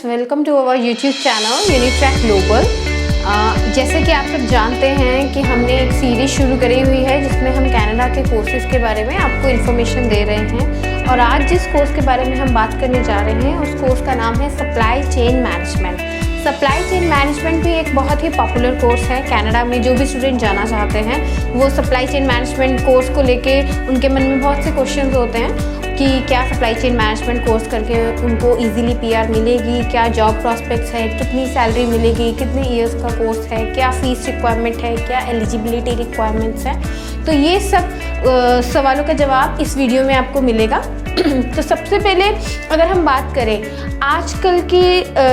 Friends, welcome to our YouTube channel Unitrack Global. जैसे कि आप सब जानते हैं कि हमने एक सीरीज़ शुरू करी हुई है जिसमें हम कनाडा के कोर्सेज़ के बारे में आपको इन्फॉर्मेशन दे रहे हैं। और आज जिस कोर्स के बारे में हम बात करने जा रहे हैं उस कोर्स का नाम है supply chain management. Supply chain management भी एक बहुत ही पॉपुलर कोर्स है कनाडा में। जो भी स्टूडेंट जाना चाहते हैं वो सप्लाई चेन मैनेजमेंट कोर्स को लेके उनके मन में बहुत से क्वेश्चंस होते हैं कि क्या सप्लाई चेन मैनेजमेंट कोर्स करके उनको इजीली पीआर मिलेगी, क्या जॉब प्रॉस्पेक्ट्स है, कितनी सैलरी मिलेगी, कितने इयर्स का कोर्स है, क्या फ़ीस रिक्वायरमेंट है, क्या एलिजिबिलिटी रिक्वायरमेंट्स है। तो ये सब सवालों का जवाब इस वीडियो में आपको मिलेगा। तो सबसे पहले अगर हम बात करें आजकल की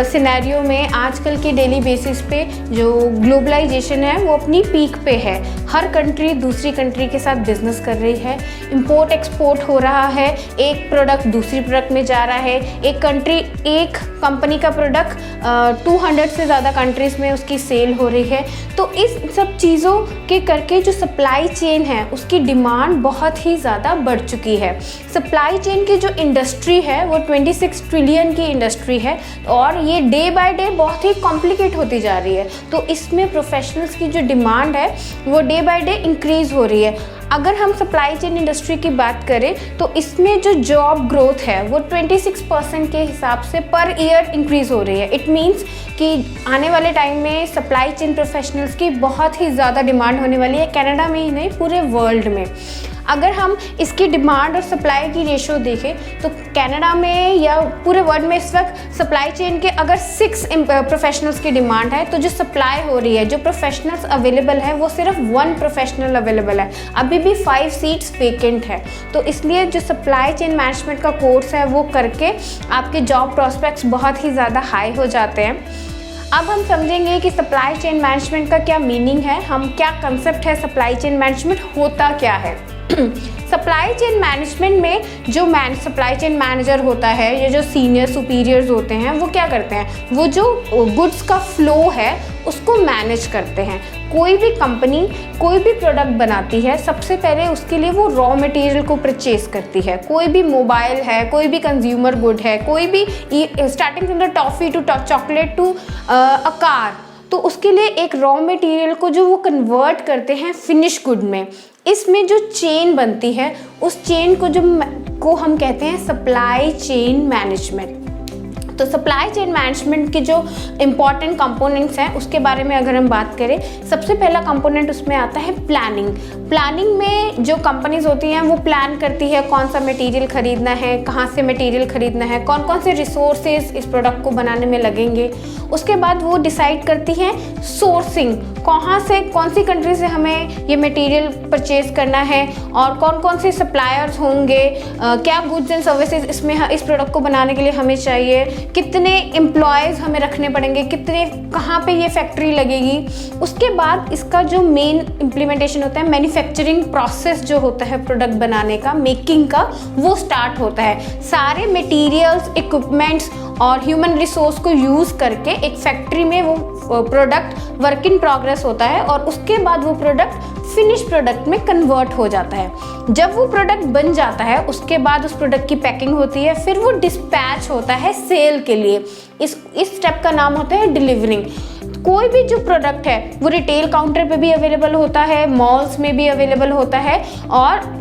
सिनेरियो में, आजकल के डेली बेसिस पे जो ग्लोबलाइजेशन है वो अपनी पीक पे है। हर कंट्री दूसरी कंट्री के साथ बिजनेस कर रही है, इंपोर्ट एक्सपोर्ट हो रहा है, एक प्रोडक्ट दूसरी प्रोडक्ट में जा रहा है। एक कंपनी का प्रोडक्ट 200 से ज़्यादा कंट्रीज़ में उसकी सेल हो रही है। तो इस सब चीज़ों के करके जो सप्लाई चेन है उसकी डिमांड बहुत ही ज़्यादा बढ़ चुकी है। सप्लाई चेन की जो इंडस्ट्री है वो 26 ट्रिलियन की इंडस्ट्री है और ये डे बाय डे बहुत ही कॉम्प्लिकेट होती जा रही है। तो इसमें प्रोफेशनल्स की जो डिमांड है वो डे बाय डे इंक्रीज़ हो रही है। अगर हम सप्लाई चेन इंडस्ट्री की बात करें तो इसमें जो जॉब ग्रोथ है वो 26% के हिसाब से पर ईयर इंक्रीज़ हो रही है। इट मीन्स कि आने वाले टाइम में सप्लाई चेन प्रोफेशनल्स की बहुत ही ज़्यादा डिमांड होने वाली है, कनाडा में ही नहीं पूरे वर्ल्ड में। अगर हम इसकी डिमांड और सप्लाई की रेशो देखें तो कनाडा में या पूरे वर्ल्ड में इस वक्त सप्लाई चेन के अगर 6 प्रोफेशनल्स की डिमांड है तो जो सप्लाई हो रही है, जो प्रोफेशनल्स अवेलेबल है वो सिर्फ 1 प्रोफेशनल अवेलेबल है। अभी भी 5 सीट्स वेकेंट है। तो इसलिए जो सप्लाई चेन मैनेजमेंट का कोर्स है वो करके आपके जॉब प्रॉस्पेक्ट्स बहुत ही ज़्यादा हाई हो जाते हैं। अब हम समझेंगे कि सप्लाई चेन मैनेजमेंट का क्या मीनिंग है, हम क्या कंसेप्ट है, सप्लाई चेन मैनेजमेंट होता क्या है। सप्लाई चेन मैनेजमेंट में जो सप्लाई चेन मैनेजर होता है या जो सीनियर सुपीरियर्स होते हैं वो क्या करते हैं, वो जो गुड्स का फ्लो है उसको मैनेज करते हैं। कोई भी कंपनी कोई भी प्रोडक्ट बनाती है सबसे पहले उसके लिए वो रॉ मटेरियल को परचेज करती है। कोई भी मोबाइल है, कोई भी कंज्यूमर गुड है, कोई भी starting from the toffee to chocolate to a car, तो उसके लिए एक रॉ मटेरियल को जो वो कन्वर्ट करते हैं फिनिश गुड में। इसमें जो चेन बनती है उस चेन को हम कहते हैं सप्लाई चेन मैनेजमेंट। तो सप्लाई चेन मैनेजमेंट के जो इम्पॉर्टेंट कंपोनेंट्स हैं उसके बारे में अगर हम बात करें, सबसे पहला कंपोनेंट उसमें आता है प्लानिंग। प्लानिंग में जो कंपनीज होती हैं वो प्लान करती है कौन सा मटेरियल खरीदना है, कहाँ से मटेरियल खरीदना है, कौन कौन से रिसोर्सेज इस प्रोडक्ट को बनाने में लगेंगे। उसके बाद वो डिसाइड करती हैं सोर्सिंग, कहाँ से कौन सी कंट्री से हमें ये मटेरियल परचेज करना है और कौन कौन से सप्लायर्स होंगे, क्या गुड्स एंड सर्विसेज इसमें इस प्रोडक्ट को बनाने के लिए हमें चाहिए, कितने एम्प्लॉयज़ हमें रखने पड़ेंगे, कितने कहाँ पे ये फैक्ट्री लगेगी। उसके बाद इसका जो मेन इम्प्लीमेंटेशन होता है, मैन्युफैक्चरिंग प्रोसेस जो होता है प्रोडक्ट बनाने का, मेकिंग का, वो स्टार्ट होता है। सारे मटेरियल्स, इक्विपमेंट्स और ह्यूमन रिसोर्स को यूज़ करके एक फैक्ट्री में वो प्रोडक्ट वर्क इन प्रोग्रेस होता है और उसके बाद वो प्रोडक्ट फिनिश प्रोडक्ट में कन्वर्ट हो जाता है। जब वो प्रोडक्ट बन जाता है उसके बाद उस प्रोडक्ट की पैकिंग होती है, फिर वो डिस्पैच होता है सेल के लिए। इस स्टेप का नाम होता है डिलीवरिंग। कोई भी जो प्रोडक्ट है वो रिटेल काउंटर पे भी अवेलेबल होता है, मॉल्स में भी अवेलेबल होता है और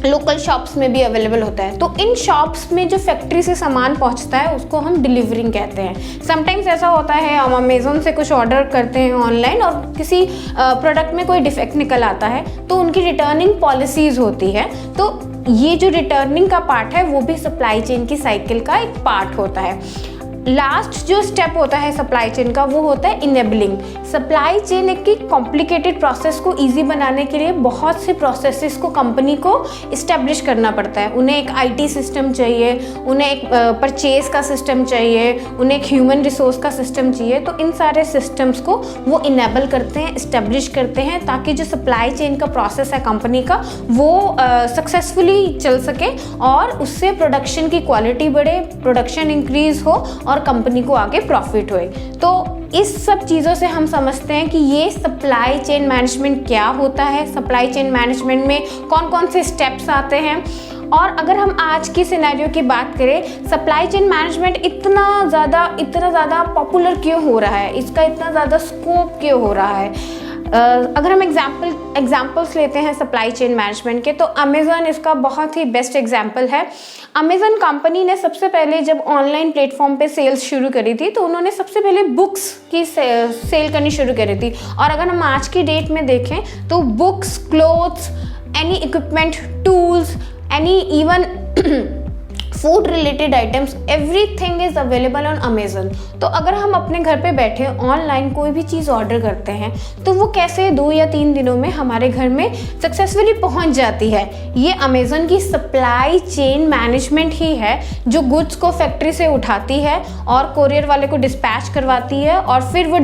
लोकल शॉप्स में भी अवेलेबल होता है। तो इन शॉप्स में जो फैक्ट्री से सामान पहुंचता है उसको हम डिलीवरिंग कहते हैं। समटाइम्स ऐसा होता है हम अमेज़न से कुछ ऑर्डर करते हैं ऑनलाइन और किसी प्रोडक्ट में कोई डिफेक्ट निकल आता है तो उनकी रिटर्निंग पॉलिसीज़ होती है। तो ये जो रिटर्निंग का पार्ट है वो भी सप्लाई चेन की साइकिल का एक पार्ट होता है। लास्ट जो स्टेप होता है सप्लाई चेन का वो होता है इनेबलिंग। सप्लाई चेन एक कॉम्प्लिकेटेड प्रोसेस को इजी बनाने के लिए बहुत से प्रोसेसेस को कंपनी को इस्टेब्लिश करना पड़ता है। उन्हें एक आईटी सिस्टम चाहिए, उन्हें एक परचेज का सिस्टम चाहिए, उन्हें एक ह्यूमन रिसोर्स का सिस्टम चाहिए। तो इन सारे सिस्टम्स को वो इनेबल करते हैं, इस्टेब्लिश करते हैं ताकि जो सप्लाई चेन का प्रोसेस है कंपनी का वो सक्सेसफुली चल सके और उससे प्रोडक्शन की क्वालिटी बढ़े, प्रोडक्शन इंक्रीज हो और कंपनी को आगे प्रॉफिट होए। तो इस सब चीज़ों से हम समझते हैं कि ये सप्लाई चेन मैनेजमेंट क्या होता है, सप्लाई चेन मैनेजमेंट में कौन कौन से स्टेप्स आते हैं और अगर हम आज की सिनेरियो की बात करें, सप्लाई चेन मैनेजमेंट इतना ज़्यादा पॉपुलर क्यों हो रहा है, इसका इतना ज़्यादा स्कोप क्यों हो रहा है। अगर हम एग्जाम्पल्स लेते हैं सप्लाई चेन मैनेजमेंट के, तो अमेज़न इसका बहुत ही बेस्ट एग्जाम्पल है। अमेज़न कंपनी ने सबसे पहले जब ऑनलाइन प्लेटफॉर्म पे सेल्स शुरू करी थी, तो उन्होंने सबसे पहले बुक्स की सेल करनी शुरू करी थी। और अगर हम आज की डेट में देखें तो books, clothes, any equipment, tools, any even food related items, everything is available on Amazon. तो अगर हम अपने घर पे बैठे ऑनलाइन कोई भी चीज़ ऑर्डर करते हैं, तो वो कैसे 2 या 3 दिनों में हमारे घर में सक्सेसफुली पहुंच जाती है। ये अमेज़न की सप्लाई चेन मैनेजमेंट ही है, जो गुड्स को फैक्ट्री से उठाती है और कोरियर वाले को डिस्पैच करवाती है, और फिर वो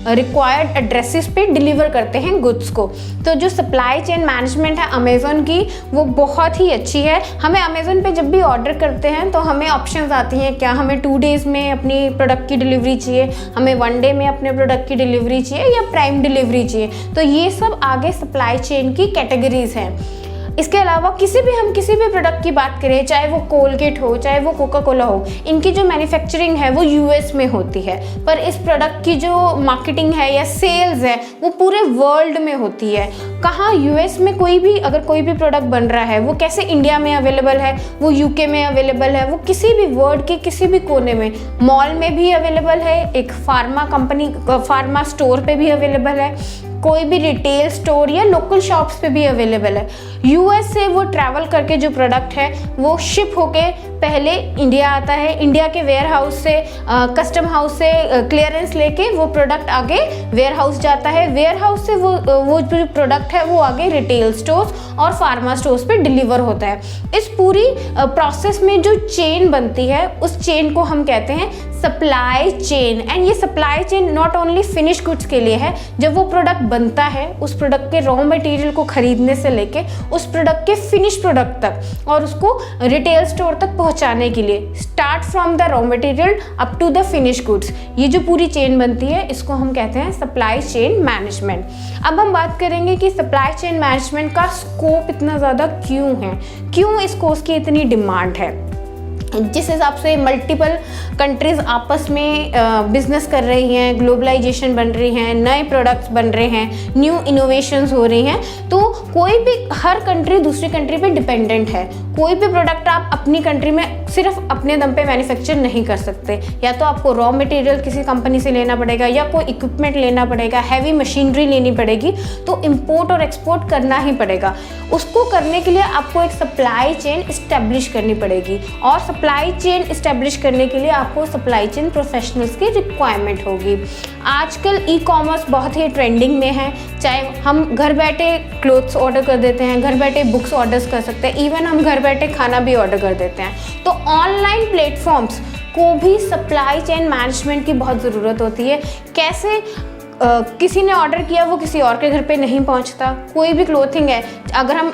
रिक्वायर्ड एड्रेसेस पे डिलीवर करते हैं गुड्स को। तो जो सप्लाई चेन मैनेजमेंट है अमेज़न की, वो बहुत ही अच्छी है। हमें अमेज़न पे जब भी ऑर्डर करते हैं तो हमें ऑप्शंस आती हैं, क्या हमें 2 डेज़ में अपनी प्रोडक्ट की डिलीवरी चाहिए, हमें 1 डे में अपने प्रोडक्ट की डिलीवरी चाहिए, या प्राइम डिलीवरी चाहिए। तो ये सब आगे सप्लाई चेन की कैटेगरीज हैं। इसके अलावा किसी भी प्रोडक्ट की बात करें, चाहे वो कोलगेट हो, चाहे वो कोका कोला हो, इनकी जो मैन्युफैक्चरिंग है वो यूएस में होती है, पर इस प्रोडक्ट की जो मार्केटिंग है या सेल्स है वो पूरे वर्ल्ड में होती है। कहाँ यूएस में अगर कोई भी प्रोडक्ट बन रहा है, वो कैसे इंडिया में अवेलेबल है, वो यूके में अवेलेबल है, वो किसी भी वर्ल्ड के किसी भी कोने में, मॉल में भी अवेलेबल है, एक फार्मा स्टोर पे भी अवेलेबल है, कोई भी रिटेल स्टोर या लोकल शॉप्स पे भी अवेलेबल है। यूएस से वो ट्रैवल करके जो प्रोडक्ट है वो शिप होके पहले इंडिया आता है, इंडिया के वेयर हाउस से, कस्टम हाउस से क्लियरेंस लेके वो प्रोडक्ट आगे वेयर हाउस जाता है, वेयर हाउस से वो जो प्रोडक्ट है वो आगे रिटेल स्टोर्स और फार्मा स्टोर्स पे डिलीवर होता है। इस पूरी प्रोसेस में जो चेन बनती है, उस चेन को हम कहते हैं सप्लाई चेन। एंड ये supply chain not only finish goods के लिए है, जब वो प्रोडक्ट बनता है, उस प्रोडक्ट के रॉ मटेरियल को खरीदने से लेके उस प्रोडक्ट के फिनिश प्रोडक्ट तक और उसको रिटेल स्टोर तक पहुंचाने के लिए, start from the raw material up to the finish goods, ये जो पूरी चेन बनती है इसको हम कहते हैं सप्लाई चेन मैनेजमेंट। अब हम बात करेंगे कि सप्लाई चेन मैनेजमेंट का स्कोप इतना ज़्यादा क्यों है, क्यों इस कोर्स की इतनी डिमांड है। जिस हिसाब से मल्टीपल कंट्रीज़ आपस में बिजनेस कर रही हैं, ग्लोबलाइजेशन बन रही हैं, नए प्रोडक्ट्स बन रहे हैं, न्यू इनोवेशंस हो रही हैं, तो कोई भी हर कंट्री दूसरी कंट्री पे डिपेंडेंट है। कोई भी प्रोडक्ट आप अपनी कंट्री में सिर्फ अपने दम पे मैन्युफैक्चर नहीं कर सकते, या तो आपको रॉ मटेरियल किसी कंपनी से लेना पड़ेगा, या कोई इक्विपमेंट लेना पड़ेगा, हैवी मशीनरी लेनी पड़ेगी, तो इम्पोर्ट और एक्सपोर्ट करना ही पड़ेगा। उसको करने के लिए आपको एक सप्लाई चेन इस्टेब्लिश करनी पड़ेगी, और सप्लाई चेन इस्टेब्लिश करने के लिए आपको सप्लाई चेन प्रोफेशनल्स की रिक्वायरमेंट होगी। आजकल ई कॉमर्स बहुत ही ट्रेंडिंग में है, चाहे हम घर बैठे क्लोथ्स ऑर्डर कर देते हैं, घर बैठे बुक्स ऑर्डर कर सकते हैं, इवन हम घर बैठे खाना भी ऑर्डर कर देते हैं। तो ऑनलाइन प्लेटफॉर्म्स को भी सप्लाई चेन मैनेजमेंट की बहुत ज़रूरत होती है। कैसे किसी ने ऑर्डर किया वो किसी और के घर पे नहीं पहुंचता। कोई भी क्लोथिंग है, अगर हम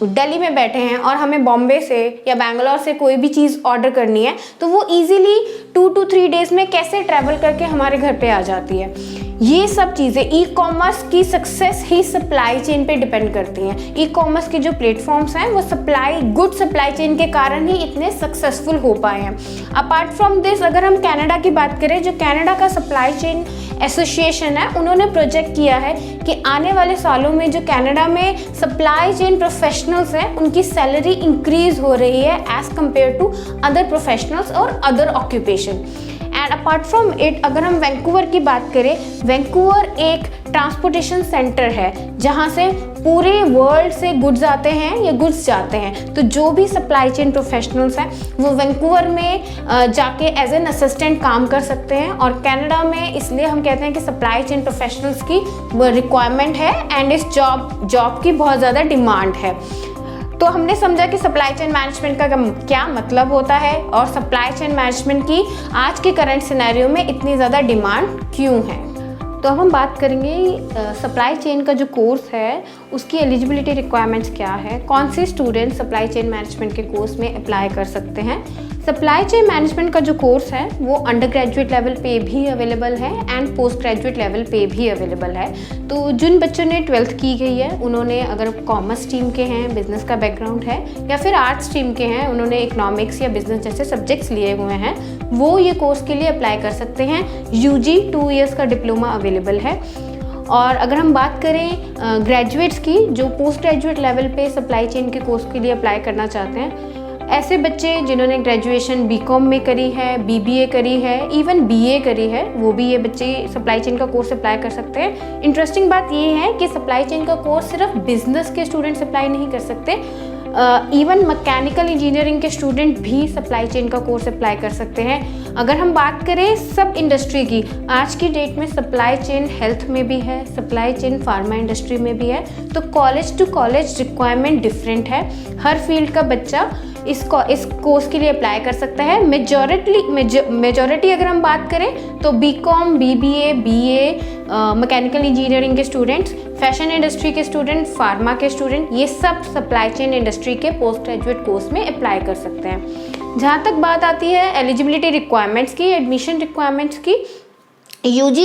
दिल्ली में बैठे हैं और हमें बॉम्बे से या बैंगलोर से कोई भी चीज़ ऑर्डर करनी है, तो वो इजीली 2 to 3 डेज़ में कैसे ट्रैवल करके हमारे घर पे आ जाती है। ये सब चीज़ें ई कॉमर्स की सक्सेस ही सप्लाई चेन पे डिपेंड करती हैं। ई कॉमर्स के जो प्लेटफॉर्म्स हैं वो गुड सप्लाई चेन के कारण ही इतने सक्सेसफुल हो पाए हैं। अपार्ट फ्रॉम दिस, अगर हम कनाडा की बात करें, जो कनाडा का सप्लाई चेन एसोसिएशन है, उन्होंने प्रोजेक्ट किया है कि आने वाले सालों में जो कनाडा में सप्लाई चेन प्रोफेशनल्स हैं उनकी सैलरी इंक्रीज हो रही है as compared to other professionals और other occupation. And apart from it, अगर हम वैंकूवर की बात करें, वैंकूवर एक ट्रांसपोर्टेशन सेंटर है जहां से पूरे वर्ल्ड से गुड्स आते हैं या गुड्स जाते हैं। तो जो भी सप्लाई चेन प्रोफेशनल्स हैं वो वैंकूवर में जाके एज एन असिस्टेंट काम कर सकते हैं। और कनाडा में इसलिए हम कहते हैं कि सप्लाई चेन प्रोफेशनल्स की रिक्वायरमेंट है एंड इस जॉब की बहुत ज़्यादा डिमांड है। तो हमने समझा कि सप्लाई चेन मैनेजमेंट का क्या मतलब होता है और सप्लाई चेन मैनेजमेंट की आज के करंट सिनेरियो में इतनी ज़्यादा डिमांड क्यों है। तो अब हम बात करेंगे सप्लाई चेन का जो कोर्स है उसकी एलिजिबिलिटी रिक्वायरमेंट्स क्या है, कौन से स्टूडेंट सप्लाई चेन मैनेजमेंट के कोर्स में अप्लाई कर सकते हैं। सप्लाई चेन मैनेजमेंट का जो कोर्स है वो अंडर ग्रेजुएट लेवल पे भी अवेलेबल है एंड पोस्ट ग्रेजुएट लेवल पे भी अवेलेबल है। तो जिन बच्चों ने 12th की गई है, उन्होंने अगर कॉमर्स स्ट्रीम के हैं, बिजनेस का बैकग्राउंड है, या फिर आर्ट्स स्ट्रीम के हैं, उन्होंने इकोनॉमिक्स या बिजनेस जैसे सब्जेक्ट्स लिए हुए हैं, वो ये कोर्स के लिए अप्लाई कर सकते हैं। UG 2 ईयर्स का डिप्लोमा अवेलेबल है। और अगर हम बात करें ग्रेजुएट्स की, जो पोस्ट ग्रेजुएट लेवल पे सप्लाई चेन के कोर्स के लिए अप्लाई करना चाहते हैं, ऐसे बच्चे जिन्होंने ग्रेजुएशन BCom में करी है, BBA करी है, इवन BA करी है, वो भी ये बच्चे सप्लाई चेन का कोर्स अप्लाई कर सकते हैं। इंटरेस्टिंग बात ये है कि सप्लाई चेन का कोर्स सिर्फ बिजनेस के स्टूडेंट्स अप्लाई नहीं कर सकते, इवन मैकेनिकल इंजीनियरिंग के स्टूडेंट भी सप्लाई चेन का कोर्स अप्लाई कर सकते हैं। अगर हम बात करें सब इंडस्ट्री की, आज की डेट में सप्लाई चेन हेल्थ में भी है, सप्लाई चेन फार्मा इंडस्ट्री में भी है, तो college to college requirement different है। हर फील्ड का बच्चा इस कोर्स के लिए अप्लाई कर सकता है। मेजॉरिटी अगर हम बात करें तो BCom, BBA, BA, mechanical engineering के स्टूडेंट्स, फैशन इंडस्ट्री के स्टूडेंट, फार्मा के स्टूडेंट, ये सब सप्लाई चेन इंडस्ट्री के पोस्ट ग्रेजुएट कोर्स में अप्लाई कर सकते हैं। जहाँ तक बात आती है एलिजिबिलिटी रिक्वायरमेंट्स की, एडमिशन रिक्वायरमेंट्स की, UG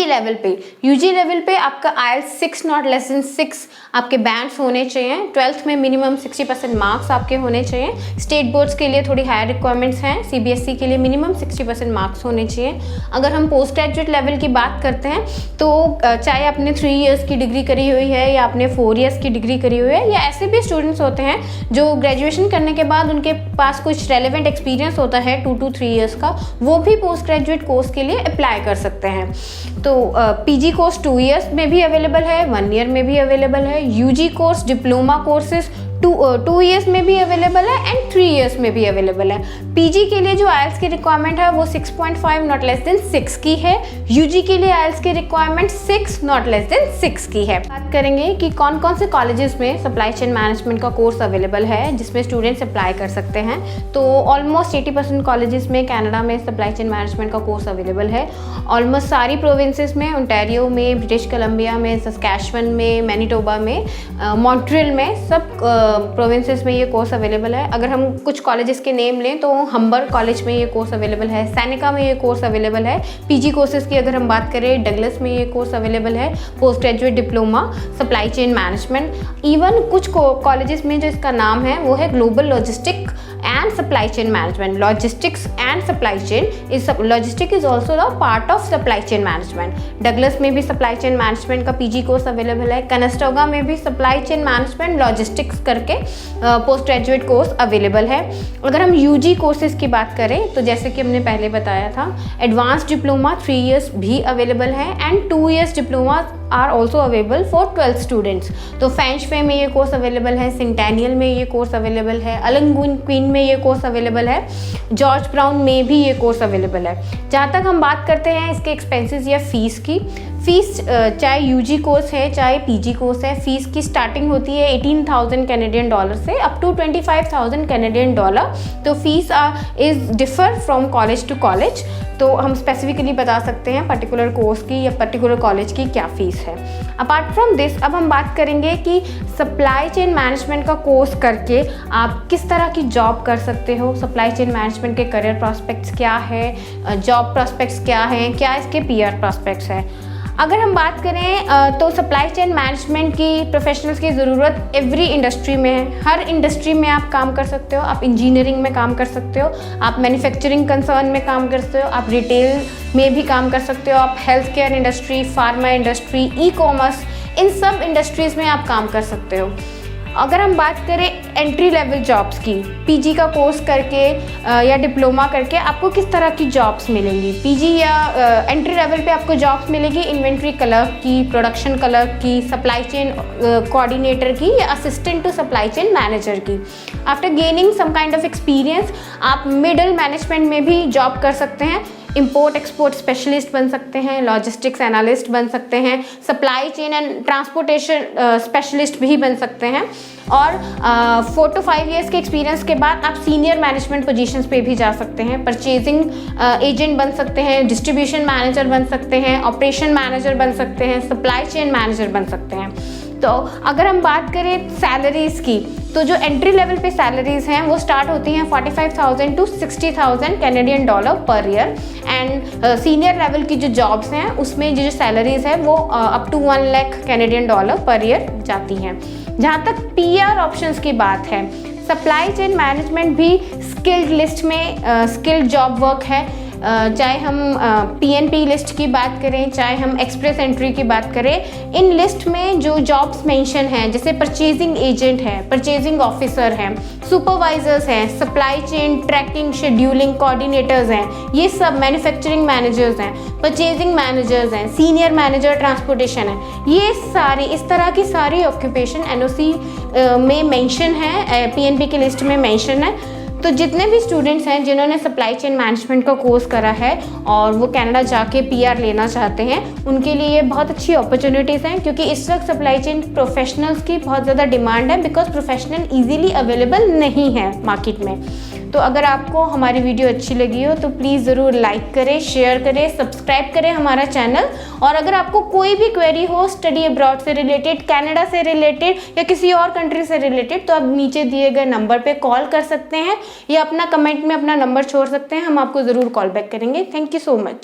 लेवल पे आपका IELTS 6 नॉट लेस देन 6 आपके बैंड्स होने चाहिए। 12th में मिनिमम 60% मार्क्स आपके होने चाहिए। स्टेट बोर्ड्स के लिए थोड़ी हायर रिक्वायरमेंट्स हैं, CBSE के लिए मिनिमम 60% मार्क्स होने चाहिए। अगर हम पोस्ट ग्रेजुएट लेवल की बात करते हैं तो चाहे आपने 3 इयर्स की डिग्री करी हुई है या आपने 4 इयर्स की डिग्री करी हुई है, या ऐसे भी स्टूडेंट्स होते हैं जो ग्रेजुएशन करने के बाद उनके पास कुछ रेलिवेंट एक्सपीरियंस होता है 2 to 3 इयर्स का, वो भी पोस्ट ग्रेजुएट कोर्स के लिए अप्लाई कर सकते हैं। तो PG कोर्स 2 इयर्स में भी अवेलेबल है, 1 ईयर में भी अवेलेबल है। UG course, diploma courses 2 years में भी अवेलेबल है एंड 3 इयर्स में भी अवेलेबल है। PG के लिए जो IELTS की रिक्वायरमेंट है वो 6.5 नॉट लेस देन 6 की है। UG के लिए IELTS की रिक्वायरमेंट 6 नॉट लेस देन 6 की है। बात करेंगे कि कौन कौन से कॉलेजेस में सप्लाई चेन मैनेजमेंट का कोर्स अवेलेबल है जिसमें स्टूडेंट्स अप्लाई कर सकते हैं। तो ऑलमोस्ट 80% कॉलेजेस में कनाडा में सप्लाई चेन मैनेजमेंट का कोर्स अवेलेबल है। ऑलमोस्ट सारी प्रोविंसेस में, ओंटारियो में, ब्रिटिश कोलंबिया में, सस्कैचुअन में, मैनिटोबा में, मॉन्ट्रियल में, सब प्रोविंसेस में ये कोर्स अवेलेबल है। अगर हम कुछ कॉलेजेस के नेम लें तो हम्बर कॉलेज में ये कोर्स अवेलेबल है, सैनिका में ये कोर्स अवेलेबल है। PG कोर्सेज की अगर हम बात करें, डगलस में ये कोर्स अवेलेबल है, post graduate diploma supply chain management. Even कुछ कॉलेजेस में जो इसका नाम है वो है global logistic and supply chain management. Logistics and supply chain logistic is also the part of supply chain management. Douglas में भी सप्लाई चेन मैनेजमेंट का PG कोर्स अवेलेबल है। कनेस्टोगा में भी सप्लाई चेन मैनेजमेंट लॉजिस्टिक्स करके पोस्ट ग्रेजुएट कोर्स अवेलेबल है। अगर हम UG कोर्सेज की बात करें तो जैसे कि हमने पहले बताया था, एडवांस डिप्लोमा 3 इयर्स भी अवेलेबल है and 2 years diploma are also available for 12th students. तो फेंच फे में ये कोर्स अवेलेबल है, सेंटेनियल में ये कोर्स अवेलेबल है, अलंगून क्वीन में ये कोर्स अवेलेबल है, जॉर्ज ब्राउन में भी ये कोर्स अवेलेबल है। जहाँ तक हम बात करते हैं इसके एक्सपेंसेस या फीस की, फीस चाहे UG कोर्स है चाहे PG कोर्स है, फीस की स्टार्टिंग होती है 18,000 कैनेडियन डॉलर से अप टू 25,000 कैनेडियन डॉलर। तो fees is differ from college to college. तो हम स्पेसिफिकली बता सकते हैं पर्टिकुलर कोर्स की या पर्टिकुलर कॉलेज की क्या फ़ीस है। अपार्ट फ्रॉम दिस अब हम बात करेंगे कि सप्लाई चेन मैनेजमेंट का कोर्स करके आप किस तरह की जॉब कर सकते हो, सप्लाई चेन मैनेजमेंट के करियर प्रॉस्पेक्ट्स क्या है, जॉब प्रॉस्पेक्ट्स क्या हैं, क्या इसके PR प्रॉस्पेक्ट्स हैं। अगर हम बात करें तो सप्लाई चेन मैनेजमेंट की प्रोफेशनल्स की ज़रूरत एवरी इंडस्ट्री में है। हर इंडस्ट्री में आप काम कर सकते हो। आप इंजीनियरिंग में काम कर सकते हो, आप मैन्युफैक्चरिंग कंसर्न में काम कर सकते हो, आप रिटेल में भी काम कर सकते हो, आप health care industry, pharma industry, e-commerce, इन सब इंडस्ट्रीज़ में आप काम कर सकते हो। अगर हम बात करें एंट्री लेवल जॉब्स की, PG का कोर्स करके या डिप्लोमा करके आपको किस तरह की जॉब्स मिलेंगी। PG या एंट्री लेवल पे आपको जॉब्स मिलेगी इन्वेंट्री क्लर्क की, प्रोडक्शन क्लर्क की, सप्लाई चेन कोऑर्डिनेटर की या assistant to supply chain manager की। After gaining some kind of experience आप मिडल मैनेजमेंट में भी जॉब कर सकते हैं। इंपोर्ट एक्सपोर्ट स्पेशलिस्ट बन सकते हैं, लॉजिस्टिक्स एनालिस्ट बन सकते हैं, supply chain and transportation specialist भी बन सकते हैं। और 4 to 5 इयर्स के एक्सपीरियंस के बाद आप सीनियर मैनेजमेंट पोजीशंस पे भी जा सकते हैं। परचेजिंग एजेंट बन सकते हैं, डिस्ट्रीब्यूशन मैनेजर बन सकते हैं, ऑपरेशन मैनेजर बन सकते हैं, सप्लाई चेन मैनेजर बन सकते हैं। तो अगर हम बात करें सैलरीज़ की, तो जो एंट्री लेवल पे सैलरीज हैं वो स्टार्ट होती हैं 45,000 to 60,000 Canadian dollar per year. And senior level की जो जॉब्स हैं उसमें जो सैलरीज है वो up to 1 lakh Canadian dollar per year जाती हैं। जहाँ तक PR ऑप्शंस की बात है, सप्लाई चेन मैनेजमेंट भी स्किल्ड लिस्ट में स्किल्ड जॉब वर्क है। चाहे हम PNP लिस्ट की बात करें, चाहे हम एक्सप्रेस एंट्री की बात करें, इन लिस्ट में जो जॉब्स मेंशन हैं जैसे परचेजिंग एजेंट है, परचेजिंग ऑफिसर हैं, सुपरवाइजर्स हैं, supply chain tracking scheduling coordinators हैं, ये सब मैन्युफैक्चरिंग मैनेजर्स हैं, परचेजिंग मैनेजर्स हैं, सीनियर मैनेजर ट्रांसपोर्टेशन है, ये सारी इस तरह की सारी ऑक्यूपेशन NOC में मेंशन है, PNP की लिस्ट में मेंशन है। तो जितने भी स्टूडेंट्स हैं जिन्होंने सप्लाई चेन मैनेजमेंट का कोर्स करा है और वो कनाडा जाके PR लेना चाहते हैं, उनके लिए ये बहुत अच्छी अपॉर्चुनिटीज़ हैं, क्योंकि इस वक्त सप्लाई चेन प्रोफेशनल्स की बहुत ज़्यादा डिमांड है, बिकॉज प्रोफेशनल इजीली अवेलेबल नहीं है मार्केट में। तो अगर आपको हमारी वीडियो अच्छी लगी हो तो प्लीज़ ज़रूर लाइक करें, शेयर करें, सब्सक्राइब करें हमारा चैनल। और अगर आपको कोई भी क्वेरी हो स्टडी अब्रॉड से रिलेटेड, कनाडा से रिलेटेड या किसी और कंट्री से रिलेटेड, तो आप नीचे दिए गए नंबर पे कॉल कर सकते हैं या अपना कमेंट में अपना नंबर छोड़ सकते हैं, हम आपको ज़रूर कॉल बैक करेंगे। Thank you so much.